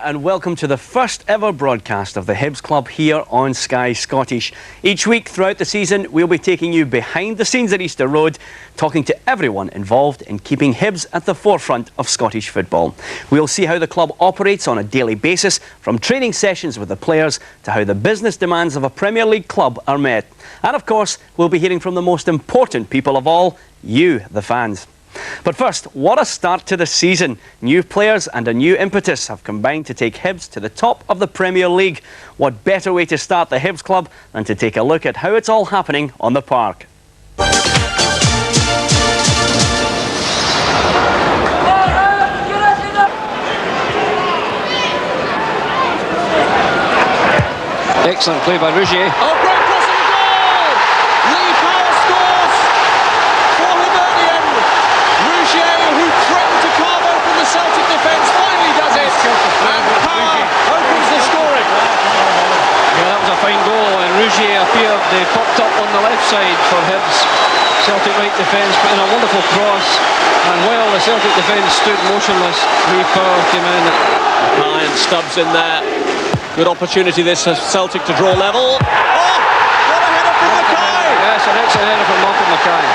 and welcome to the first ever broadcast of the Hibs Club here on Sky Scottish. Each week throughout the season we'll be taking you behind the scenes at Easter Road, talking to everyone involved in keeping Hibs at the forefront of Scottish football. We'll see how the club operates on a daily basis, from training sessions with the players to how the business demands of a Premier League club are met. And of course we'll be hearing from the most important people of all, you, the fans. But first, what a start to the season. New players and a new impetus have combined to take Hibs to the top of the Premier League. What better way to start the Hibs Club than to take a look at how it's all happening on the park. Excellent play by Rougier. Oh, great cross in the goal! Lee Power scores for Hibernian. Rougier, who threatened to carve open the Celtic defence, finally does it. And Power opens the scoring. Yeah, that was a fine goal, and Rougier appeared, they popped up on the left side for Hibs. Celtic right defence put in a wonderful cross, and while the Celtic defence stood motionless, Lee Power came in. Ryan Stubbs in there. Good opportunity this for Celtic to draw level. Oh, what a header from Mackay! Yes, an excellent header from Malcolm Mackay.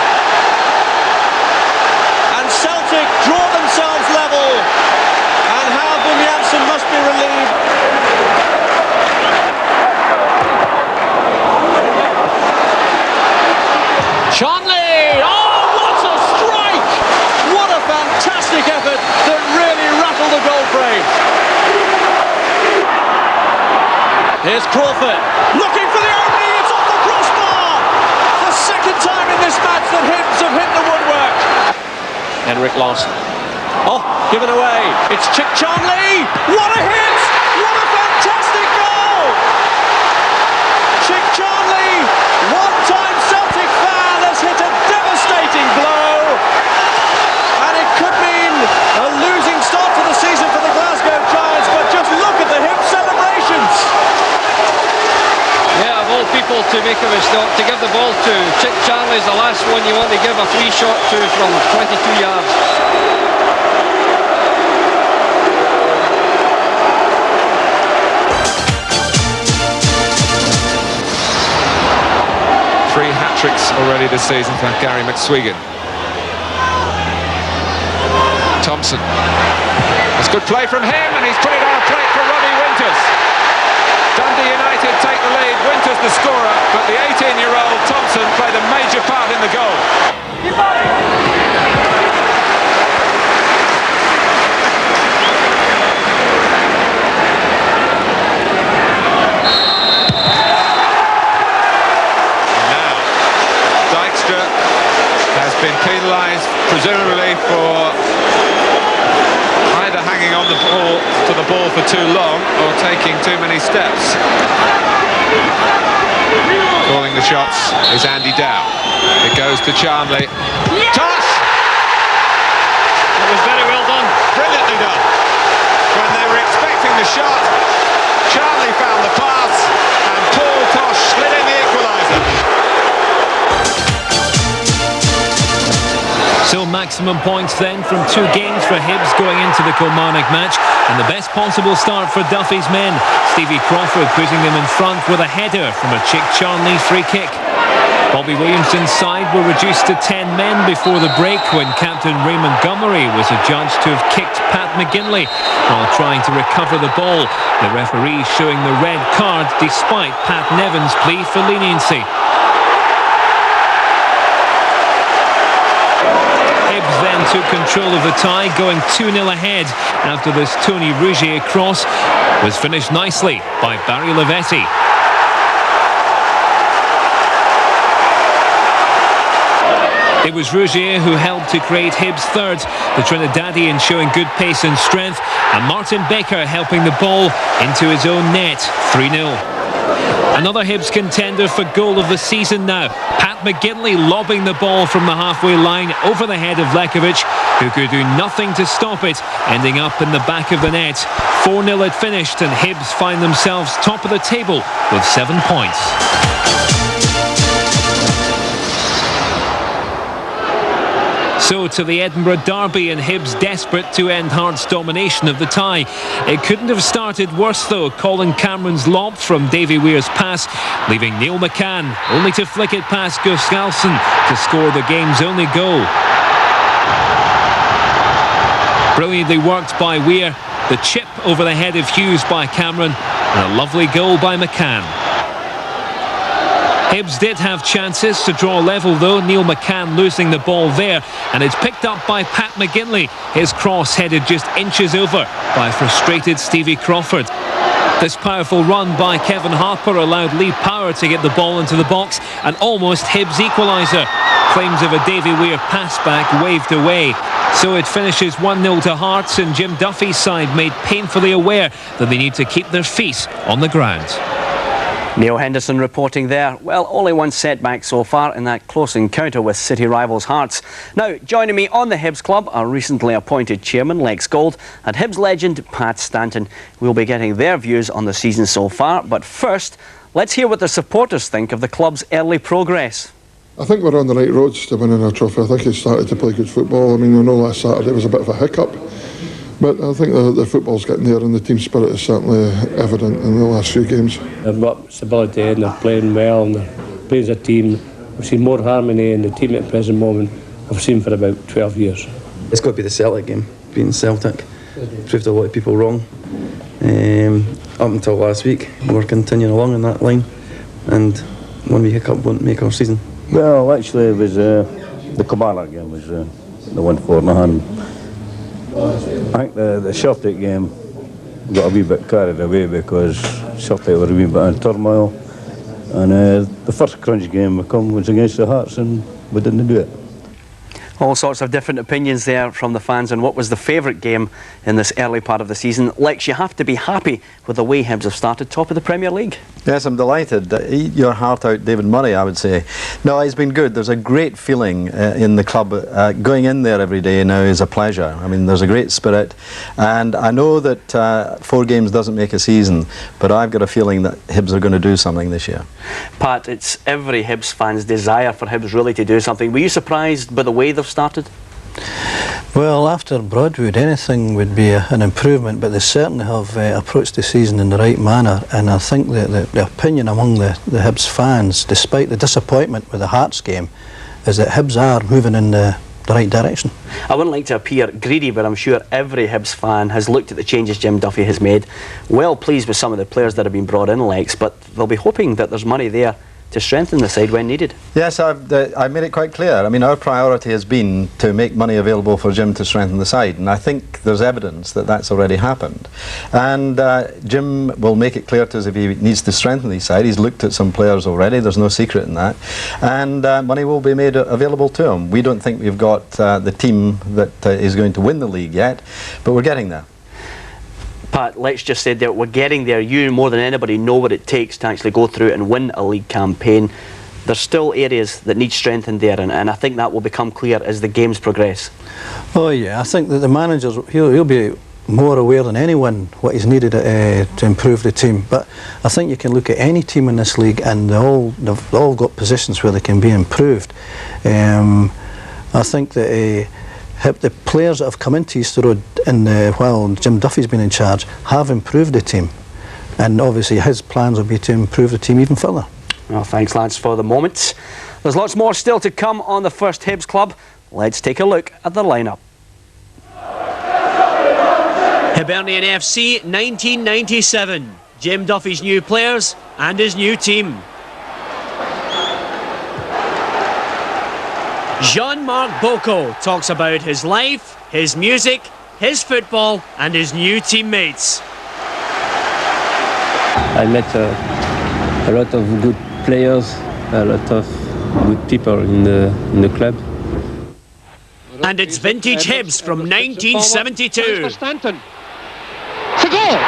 And Celtic draw themselves level. And Halvin Janssen must be relieved. Charnley! Oh, what a strike! What a fantastic effort that really rattled the goal frame. Here's Crawford, looking for the opening, it's off the crossbar! The second time in this match that Hibs have hit the woodwork. Henrik Larsson. Oh, given away. It's Chick Charnley! What a hit! What a fantastic goal! Chick Charnley, one-time Celtic fan, has hit a devastating blow. And it could mean a losing start to the season for the Glasgow Giants, but just look at the Hibs celebrations. Yeah, of all people to make of his stop, to give the ball to. Chick Charnley's the last one you want to give a free shot to from 22 yards. Three hat-tricks already this season for Gary McSwegan. Thompson. That's good play from him, and he's put it on a plate for Robbie Winters. Dundee United take the lead, Winters the scorer, but the 18-year-old Thompson played a major part in the goal. Now, Dijkstra has been penalised, presumably for either hanging on the ball to the ball for too long or taking too many steps. Calling the shots is Andy Dow. It goes to Charnley. Toss! It was very well done. Brilliantly done. When they were expecting the shot, Charnley found the pass and Paul Tosh slid in the equaliser. So maximum points then from 2 games for Hibs going into the Kilmarnock match, and the best possible start for Duffy's men. Stevie Crawford putting them in front with a header from a Chick Charnley free kick. Bobby Williamson's side were reduced to 10 men before the break when captain Ray Montgomery was adjudged to have kicked Pat McGinley while trying to recover the ball. The referee showing the red card despite Pat Nevin's plea for leniency. Hibs then took control of the tie, going 2-0 ahead after this Tony Rougier cross was finished nicely by Barry Lavetti. It was Rougier who helped to create Hibs' third, the Trinidadian showing good pace and strength, and Martin Baker helping the ball into his own net, 3-0. Another Hibs contender for goal of the season now. Pat McGinley lobbing the ball from the halfway line over the head of Lekovic, who could do nothing to stop it, ending up in the back of the net. 4-0 it finished, and Hibs find themselves top of the table with 7 points. So to the Edinburgh derby, and Hibs desperate to end Hearts' domination of the tie. It couldn't have started worse though. Colin Cameron's lob from Davy Weir's pass, leaving Neil McCann only to flick it past Gustafsson to score the game's only goal. Brilliantly worked by Weir, the chip over the head of Hughes by Cameron, and a lovely goal by McCann. Hibs did have chances to draw level though, Neil McCann losing the ball there, and it's picked up by Pat McGinley. His cross headed just inches over by frustrated Stevie Crawford. This powerful run by Kevin Harper allowed Lee Power to get the ball into the box, and almost Hibs' equaliser. Claims of a Davy Weir pass back waved away. So it finishes 1-0 to Hearts, and Jim Duffy's side made painfully aware that they need to keep their feet on the ground. Neil Henderson reporting there. Well, only one setback so far in that close encounter with city rivals Hearts. Now, joining me on the Hibs Club, our recently appointed chairman, Lex Gold, and Hibs legend, Pat Stanton. We'll be getting their views on the season so far. But first, let's hear what the supporters think of the club's early progress. I think we're on the right roads to winning a trophy. I think it started to play good football. I mean, we know last Saturday was a bit of a hiccup, but I think the football's getting there, and the team spirit is certainly evident in the last few games. They've got stability and they're playing well and they're playing as a team. We've seen more harmony in the team at the present moment I've seen for about 12 years. It's got to be the Celtic game, beating Celtic. Proved a lot of people wrong. Up until last week, we're continuing along in that line, and one wee hiccup won't make our season. Well, actually, it was the Kilmarnock game was the one for Nahan. I think the Celtic game got a wee bit carried away because Celtic were a wee bit in turmoil, and the first crunch game we come was against the Hearts, and we didn't do it. All sorts of different opinions there from the fans on what was the favourite game in this early part of the season. Lex, you have to be happy with the way Hibs have started top of the Premier League. Yes, I'm delighted. Eat your heart out, David Murray, I would say. No, it's been good. There's a great feeling in the club. Going in there every day now is a pleasure. I mean, there's a great spirit. And I know that 4 games doesn't make a season, but I've got a feeling that Hibs are going to do something this year. Pat, it's every Hibs fan's desire for Hibs really to do something. Were you surprised by the way they've started? Well, after Broadwood, anything would be an improvement, but they certainly have approached the season in the right manner, and I think that the opinion among the Hibs fans, despite the disappointment with the Hearts game, is that Hibs are moving in the right direction. I wouldn't like to appear greedy, but I'm sure every Hibs fan has looked at the changes Jim Duffy has made, well pleased with some of the players that have been brought in, Lex, but they'll be hoping that there's money there to strengthen the side when needed. Yes, I've made it quite clear. I mean, our priority has been to make money available for Jim to strengthen the side, and I think there's evidence that that's already happened. And Jim will make it clear to us if he needs to strengthen the side. He's looked at some players already, there's no secret in that. And money will be made available to him. We don't think we've got the team that is going to win the league yet, but we're getting there. Pat, Lex just said that we're getting there. You, more than anybody, know what it takes to actually go through and win a league campaign. There's still areas that need strengthened there, and I think that will become clear as the games progress. Oh yeah, I think that the managers, he'll be more aware than anyone what is needed to improve the team. But I think you can look at any team in this league, and they've all got positions where they can be improved. I think that the players that have come into Easter Road while Jim Duffy's been in charge have improved the team, and obviously his plans will be to improve the team even further. Well, thanks lads for the moment. There's lots more still to come on the first Hibs Club. Let's take a look at the lineup. Hibernian FC 1997. Jim Duffy's new players and his new team. Jean-Marc Bocco talks about his life, his music, his football and his new teammates. I met a lot of good players, a lot of good people in the club. And it's vintage Hibs from 1972. Stanton. It's a goal!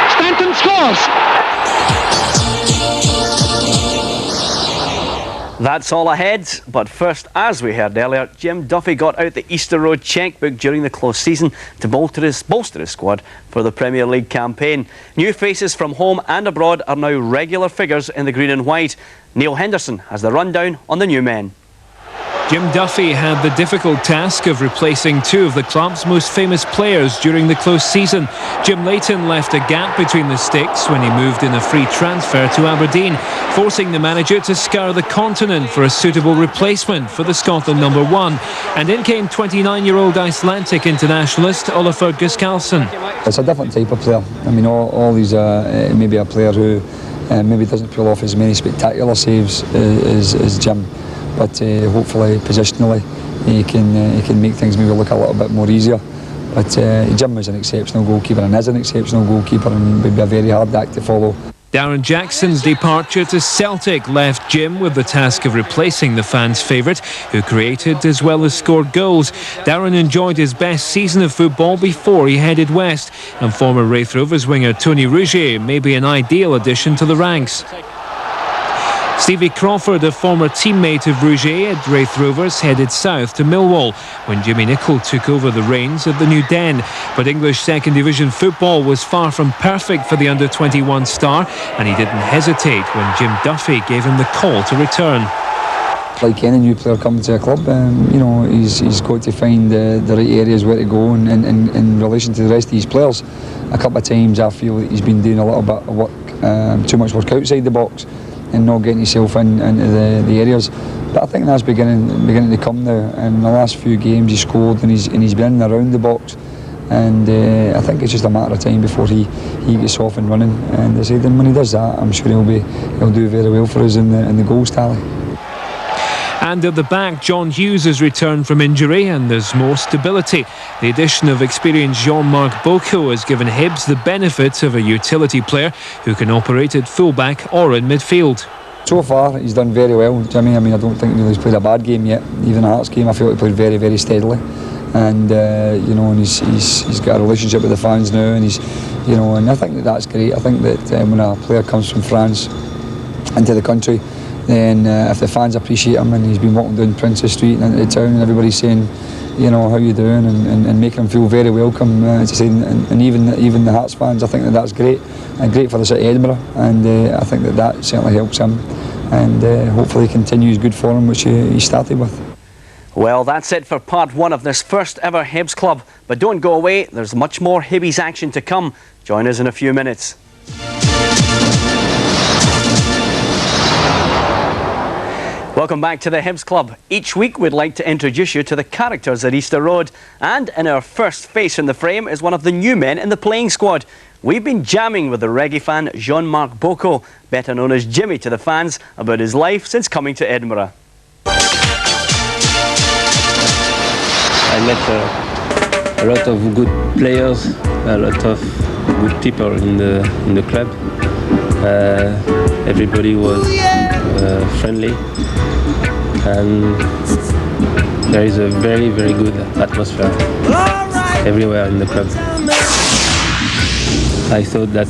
Stanton scores! That's all ahead, but first, as we heard earlier, Jim Duffy got out the Easter Road chequebook during the close season to bolster his squad for the Premier League campaign. New faces from home and abroad are now regular figures in the green and white. Neil Henderson has the rundown on the new men. Jim Duffy had the difficult task of replacing two of the club's most famous players during the close season. Jim Leighton left a gap between the sticks when he moved in a free transfer to Aberdeen, forcing the manager to scour the continent for a suitable replacement for the Scotland number one. And in came 29-year-old Icelandic internationalist Ólafur Gíslason. It's a different type of player. I mean, all these maybe a player who maybe doesn't pull off as many spectacular saves as Jim, but hopefully positionally he can make things maybe look a little bit more easier. But Jim was an exceptional goalkeeper and is an exceptional goalkeeper, and would be a very hard act to follow. Darren Jackson's departure to Celtic left Jim with the task of replacing the fans' favourite, who created as well as scored goals. Darren enjoyed his best season of football before he headed west, and former Raith Rovers winger Tony Rougier may be an ideal addition to the ranks. Stevie Crawford, a former teammate of Rougier at Raith Rovers, headed south to Millwall when Jimmy Nicholl took over the reins at the New Den. But English second division football was far from perfect for the under-21 star, and he didn't hesitate when Jim Duffy gave him the call to return. Like any new player coming to a club, he's got to find the right areas where to go in relation to the rest of his players. A couple of times I feel that he's been doing a little bit of work, too much work outside the box, and not getting himself into the areas. But I think that's beginning to come now. In the last few games he scored and he's been in around the box, and I think it's just a matter of time before he gets off and running. And I said, and when he does that, I'm sure he'll do very well for us in the goals tally. And at the back, John Hughes has returned from injury and there's more stability. The addition of experienced Jean-Marc Bocco has given Hibs the benefit of a utility player who can operate at full-back or in midfield. So far, he's done very well, Jimmy. I mean, I don't think he's played a bad game yet. Even a Hearts game, I feel he played very, very steadily. And and he's got a relationship with the fans now, and and I think that's great. I think that when a player comes from France into the country, then if the fans appreciate him, and he's been walking down Princess Street and into the town and everybody's saying, how you doing, and making him feel very welcome, and even the Hearts fans, I think that's great, and great for the city of Edinburgh, and I think that certainly helps him, and hopefully continues good for him, which he started with. Well, that's it for part one of this first ever Hibs Club, but don't go away, there's much more Hibbies action to come. Join us in a few minutes. Welcome back to the Hibs Club. Each week we'd like to introduce you to the characters at Easter Road, and in our first face in the frame is one of the new men in the playing squad. We've been jamming with the reggae fan Jean-Marc Bocco, better known as Jimmy to the fans, about his life since coming to Edinburgh. I met a lot of good players, a lot of good people in the club. Everybody was friendly, and there is a very, very good atmosphere everywhere in the club. I thought that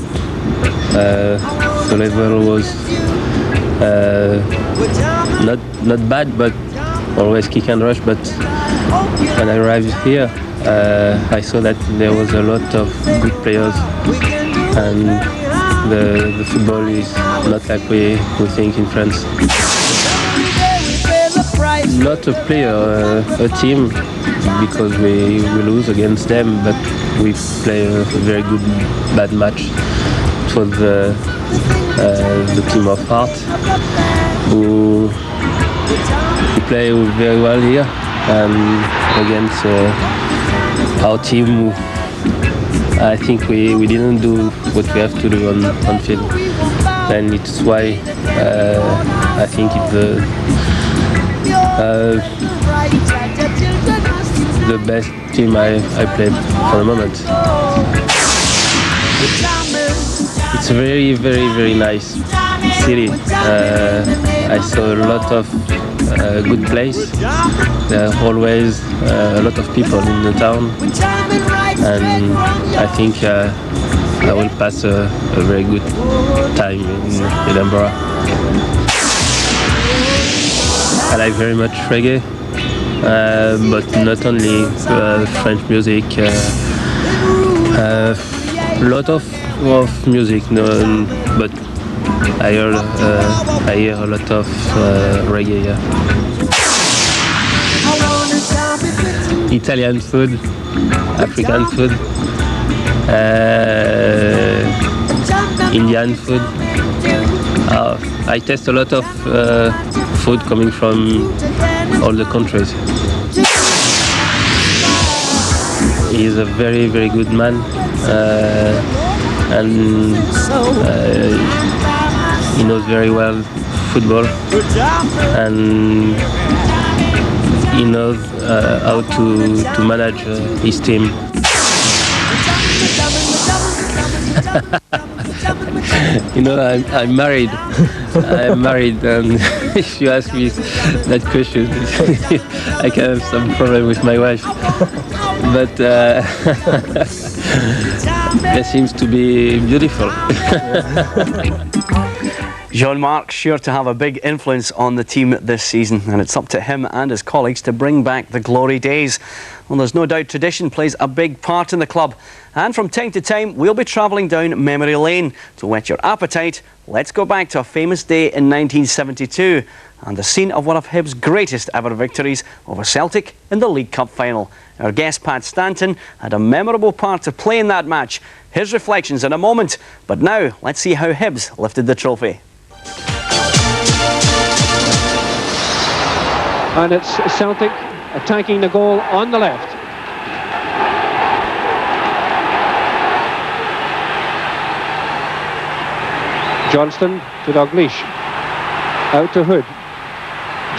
the level was not bad, but always kick and rush. But when I arrived here, I saw that there was a lot of good players, and the football is not like we think in France. Not a player, a team, because we lose against them, but we play a very good bad match. It was the team of Heart who play very well here, and against our team, I think we didn't do what we have to do on field, and it's why I think it's the best team I played for the moment. It's a very, very, very nice city. I saw a lot of good place. There are always a lot of people in the town, and I think I will pass a very good time in Edinburgh. I like very much reggae, but not only French music. A lot of music, but I hear a lot of reggae. Yeah. Italian food, African food, Indian food. I taste a lot of food coming from all the countries. He's a very, very good man, and he knows very well football, and he knows how to manage his team. You know, I'm married. I'm married, and if you ask me that question, I can have some problem with my wife. But that seems to be beautiful. Jean-Marc sure to have a big influence on the team this season, and it's up to him and his colleagues to bring back the glory days. Well, there's no doubt tradition plays a big part in the club, and from time to time we'll be travelling down memory lane. To whet your appetite, let's go back to a famous day in 1972 and the scene of one of Hibs' greatest ever victories over Celtic in the League Cup final. Our guest Pat Stanton had a memorable part to play in that match. His reflections in a moment, but now let's see how Hibs lifted the trophy. And it's Celtic attacking the goal on the left. Johnston to Dalglish. Out to Hood.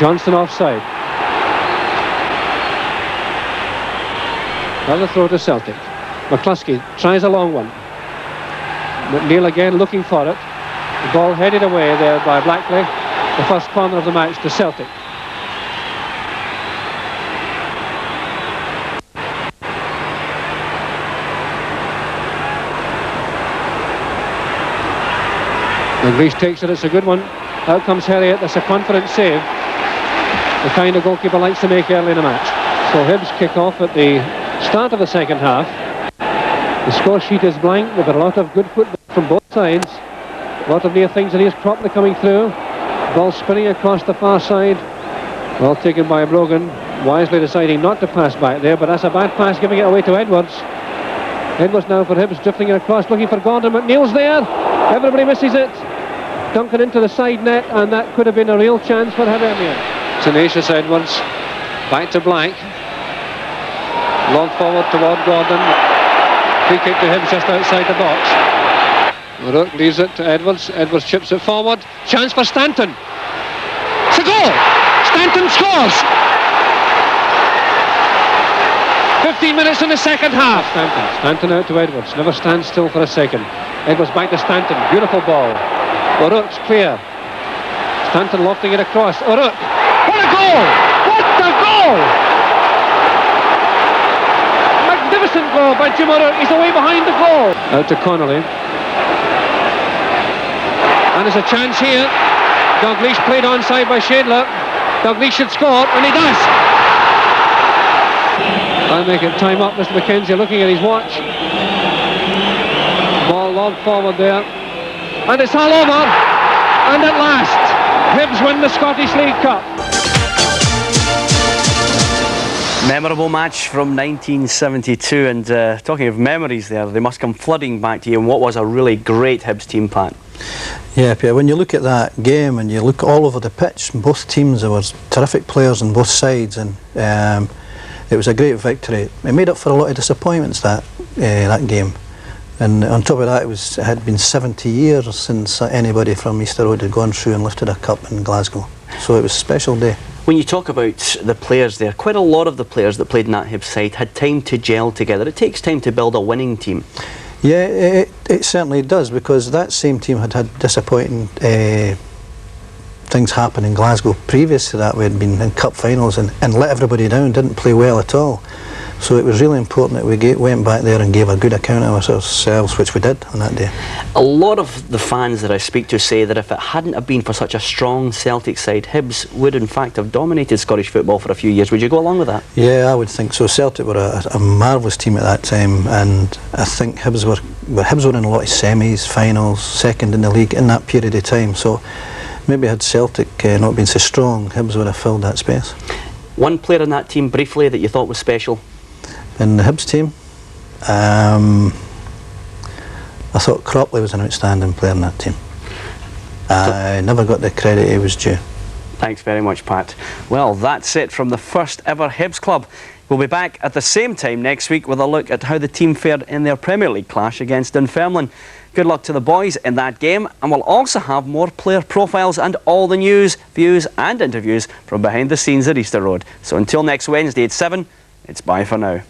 Johnston offside. Another throw to Celtic. McCluskey tries a long one. McNeil again looking for it. The ball headed away there by Blackley. The first corner of the match to Celtic. Dalglish takes it, it's a good one. Out comes Herriot, that's a confident save. The kind of goalkeeper likes to make early in a match. So Hibs kick off at the start of the second half. The score sheet is blank. We've got a lot of good football from both sides. A lot of near things, and here's Cropley coming through. Ball spinning across the far side. Ball taken by Brogan, wisely deciding not to pass back there, but that's a bad pass, giving it away to Edwards. Edwards now for Hibs, drifting it across, looking for Gordon. McNeil's there. Everybody misses it. Duncan into the side net, and that could have been a real chance for Hibernian. Tenacious Edwards. Back to Blank. Long forward toward Gordon. Free kick to Hibs just outside the box. Rook leaves it to Edwards. Edwards chips it forward. Chance for Stanton. It's a goal! Stanton scores! 15 minutes in the second half. Stanton out to Edwards. Never stands still for a second. Edwards back to Stanton. Beautiful ball. O'Rourke's clear. Stanton lofting it across. O'Rourke. What a goal! What a goal! Magnificent goal by Jim O'Rourke. He's away behind the goal. Out to Connolly. And there's a chance here. Dalglish played onside by Shadler. Dalglish should score, and he does. I'll make it time up. Mr. McKenzie looking at his watch. Ball lobbed forward there. And it's all over. And at last, Hibs win the Scottish League Cup. Memorable match from 1972, and talking of memories there, they must come flooding back to you in what was a really great Hibs team, Pat. Yeah, Pierre, when you look at that game and you look all over the pitch, both teams, there was terrific players on both sides, and it was a great victory. It made up for a lot of disappointments, that game. And on top of that, it had been 70 years since anybody from Easter Road had gone through and lifted a cup in Glasgow. So it was a special day. When you talk about the players there, quite a lot of the players that played in that Hibs side had time to gel together. It takes time to build a winning team. Yeah, it certainly does, because that same team had had disappointing things happen in Glasgow previous to that. We had been in cup finals and let everybody down, didn't play well at all. So it was really important that we went back there and gave a good account of ourselves, which we did on that day. A lot of the fans that I speak to say that if it hadn't have been for such a strong Celtic side, Hibs would in fact have dominated Scottish football for a few years. Would you go along with that? Yeah, I would think so. Celtic were a marvellous team at that time, and I think Hibs were in a lot of semis, finals, second in the league in that period of time. So maybe had Celtic not been so strong, Hibs would have filled that space. One player in that team, briefly, that you thought was special? In the Hibs team, I thought Cropley was an outstanding player in that team. I never got the credit he was due. Thanks very much, Pat. Well, that's it from the first ever Hibs Club. We'll be back at the same time next week with a look at how the team fared in their Premier League clash against Dunfermline. Good luck to the boys in that game, and we'll also have more player profiles and all the news, views and interviews from behind the scenes at Easter Road. So until next Wednesday at 7, it's bye for now.